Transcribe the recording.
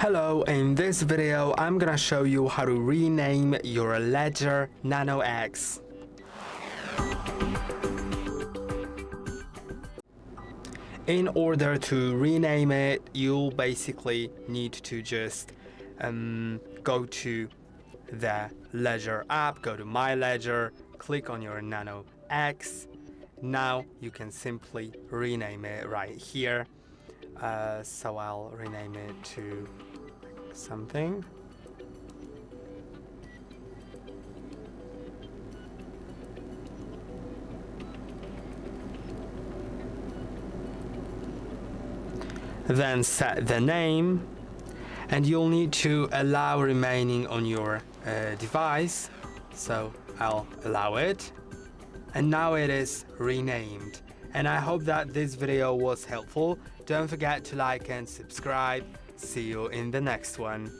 Hello, in this video I'm gonna show you how to rename your LEDGER Nano X. In order to rename it, you'll basically need to just go to the LEDGER app, go to My LEDGER, click on your Nano X. Now you can simply rename it right here. So I'll rename it to something. Then set the name, and you'll need to allow remaining on your device, so I'll allow it, and now it is renamed. And I hope that this video was helpful. Don't forget to like and subscribe. See you in the next one.